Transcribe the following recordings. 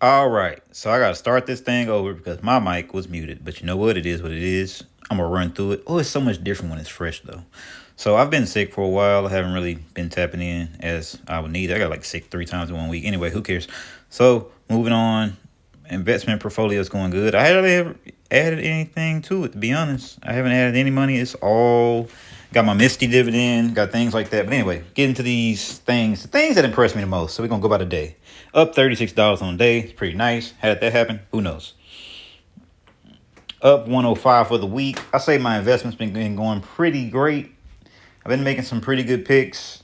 All right, so I gotta start this thing over because my mic was muted. But you know what? It is what it is. I'm gonna run through it. Oh, it's so much different when it's fresh though. So I've been sick for a while. I haven't really been tapping in as I would need. I got like sick 3 times in 1 week. Anyway, who cares? So moving on. Investment portfolio is going good. I haven't ever added anything to it, to be honest. I haven't added any money. It's all got my Misty dividend, got things like that. But anyway, get into these things, the things that impress me the most. So we're gonna go by the day. Up $36 on a day. It's pretty nice. How did that happen? Who knows? Up 105 for the week. I say my investment's been going pretty great. I've been making some pretty good picks.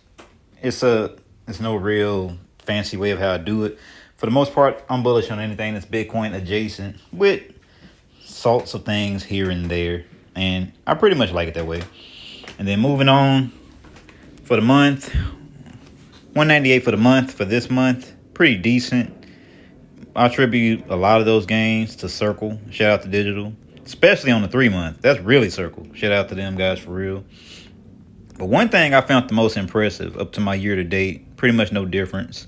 It's no real fancy way of how I do it. For the most part, I'm bullish on anything that's Bitcoin adjacent with salts of things here and there. And I pretty much like it that way. And then moving on for the month, 198 for the month for this month. Pretty decent. I attribute a lot of those gains to Circle. Shout out to Digital. Especially on the 3 month. That's really Circle. Shout out to them guys for real. But one thing I found the most impressive up to my year to date, pretty much no difference.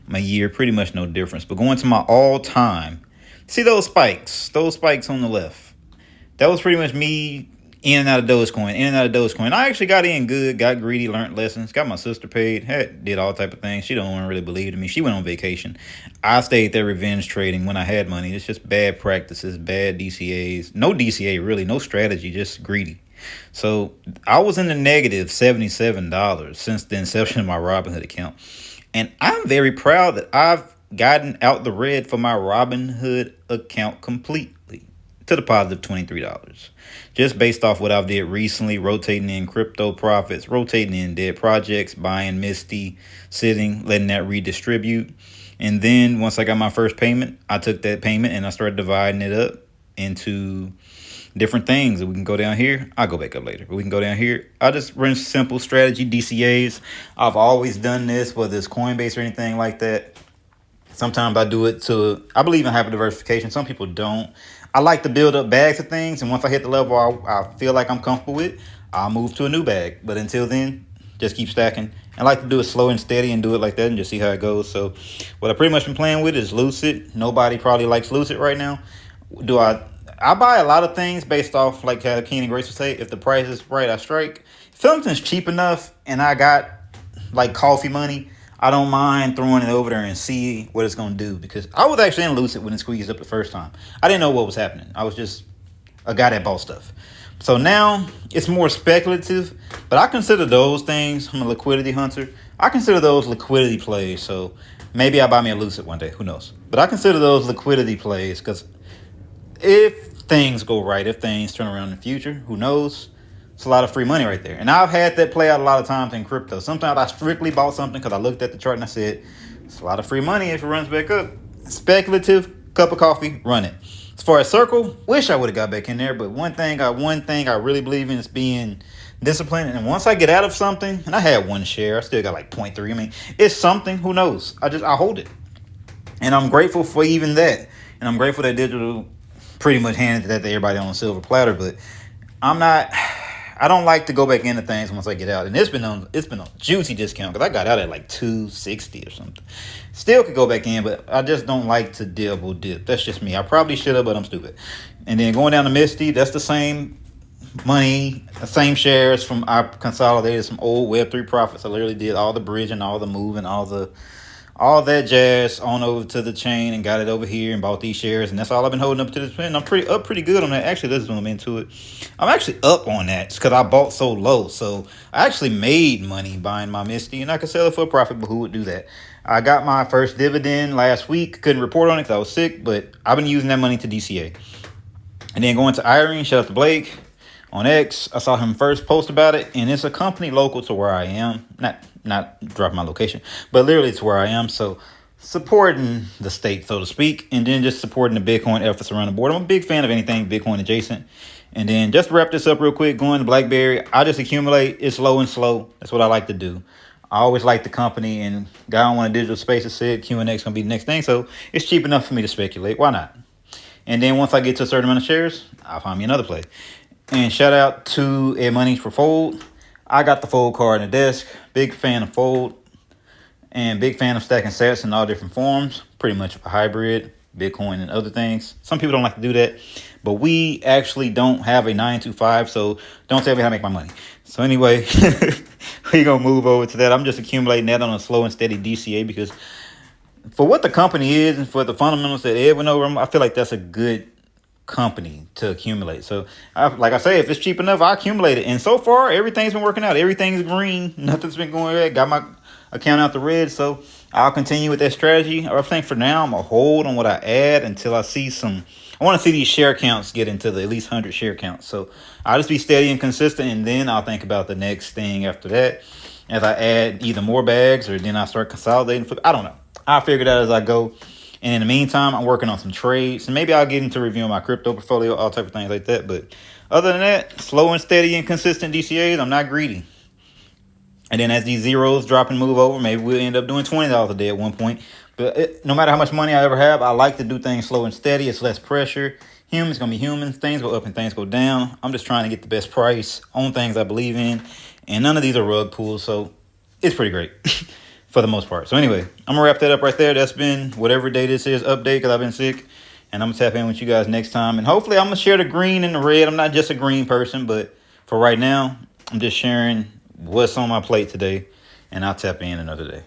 My year, pretty much no difference. But going to my all time, see those spikes on the left. That was pretty much me in and out of Dogecoin, in and out of Dogecoin. I actually got in good, got greedy, learned lessons, got my sister paid, did all type of things. She don't want to really believe in me. She went on vacation. I stayed there revenge trading when I had money. It's just bad practices, bad DCAs. No DCA, really, no strategy, just greedy. So I was in the negative $77 since the inception of my Robinhood account. And I'm very proud that I've gotten out the red for my Robinhood account completely to the positive $23. Just based off what I've did recently, rotating in crypto profits, rotating in dead projects, buying Misty, sitting, letting that redistribute. And then once I got my first payment, I took that payment and I started dividing it up into different things. We can go down here. I'll go back up later. But we can go down here. I just run simple strategy DCAs. I've always done this, whether it's Coinbase or anything like that. Sometimes I do it I believe in hyper diversification. Some people don't. I like to build up bags of things. And once I hit the level I feel like I'm comfortable with, I'll move to a new bag. But until then, just keep stacking. I like to do it slow and steady and do it like that and just see how it goes. So what I pretty much been playing with is Lucid. Nobody probably likes Lucid right now. I buy a lot of things based off like how Keen and Grace would say, if the price is right, I strike. If something's cheap enough and I got like coffee money, I don't mind throwing it over there and see what it's going to do. Because I was actually in Lucid when it squeezed up the first time. I didn't know what was happening. I was just a guy that bought stuff. So now it's more speculative, but I consider those things, I'm a liquidity hunter, I consider those liquidity plays. So maybe I'll buy me a Lucid one day, who knows. But I consider those liquidity plays because if things go right, if things turn around in the future, who knows? It's a lot of free money right there. And I've had that play out a lot of times in crypto. Sometimes I strictly bought something because I looked at the chart and I said, it's a lot of free money if it runs back up. Speculative, cup of coffee, run it. As far as Circle, wish I would have got back in there. But one thing I really believe in is being disciplined. And once I get out of something, and I had one share, I still got like 0.3. I mean, it's something, who knows? I hold it. And I'm grateful for even that. And I'm grateful that Digital pretty much handed that to everybody on a silver platter. But I don't like to go back into things once I get out. And it's been on juicy discount because I got out at like 260 or something. Still could go back in, but I just don't like to double dip. That's just me. I probably should have, but I'm stupid. And then going down to Misty, that's the same money, the same shares from I consolidated some old Web3 profits. I literally did all the bridging, all the moving, all that jazz on over to the chain and got it over here and bought these shares. And that's all I've been holding up to this point. I'm pretty good on that. Actually, let's zoom into it. I'm actually up on that because I bought so low. So I actually made money buying my Misty and I could sell it for a profit, but who would do that? I got my first dividend last week. Couldn't report on it because I was sick, but I've been using that money to DCA. And then going to Irene, shout out to Blake on X. I saw him first post about it, and it's a company local to where I am. Not dropping my location, but literally to where I am. So supporting the state, so to speak, and then just supporting the Bitcoin efforts around the board. I'm a big fan of anything Bitcoin adjacent. And then just to wrap this up real quick, going to BlackBerry, I just accumulate. It's low and slow. That's what I like to do. I always like the company, and guy on one of Digital Spaces said Q&X gonna be the next thing, so it's cheap enough for me to speculate. Why not? And then once I get to a certain amount of shares, I'll find me another play. And shout out to Ed Money for Fold. I got the Fold card on the desk. Big fan of Fold. and big fan of stacking sats in all different forms, pretty much a hybrid, Bitcoin and other things. Some people don't like to do that, but we actually don't have a 9 to 5, so don't tell me how to make my money. So anyway, we're going to move over to that. I'm just accumulating that on a slow and steady DCA because for what the company is and for the fundamentals that Ed went over, I feel like that's a good company to accumulate. So like I say, if it's cheap enough, I accumulate it. And so far, everything's been working out. Everything's green. Nothing's been going red. Got my account out the red. So I'll continue with that strategy. I think for now, I'm going to hold on what I add until I see some. I want to see these share counts get into the at least 100 share counts. So I'll just be steady and consistent, and then I'll think about the next thing after that as I add either more bags or then I start consolidating. I don't know. I'll figure it out as I go. And in the meantime, I'm working on some trades. And maybe I'll get into reviewing my crypto portfolio, all type of things like that. But other than that, slow and steady and consistent DCAs, I'm not greedy. And then as these zeros drop and move over, maybe we'll end up doing $20 a day at one point. But no matter how much money I ever have, I like to do things slow and steady. It's less pressure. Humans going to be humans. Things go up and things go down. I'm just trying to get the best price on things I believe in. And none of these are rug pulls. So it's pretty great. For the most part. So anyway, I'm gonna wrap that up right there. That's been whatever day this is update because I've been sick, and I'm gonna tap in with you guys next time. And hopefully I'm gonna share the green and the red. I'm not just a green person, but for right now, I'm just sharing what's on my plate today, and I'll tap in another day.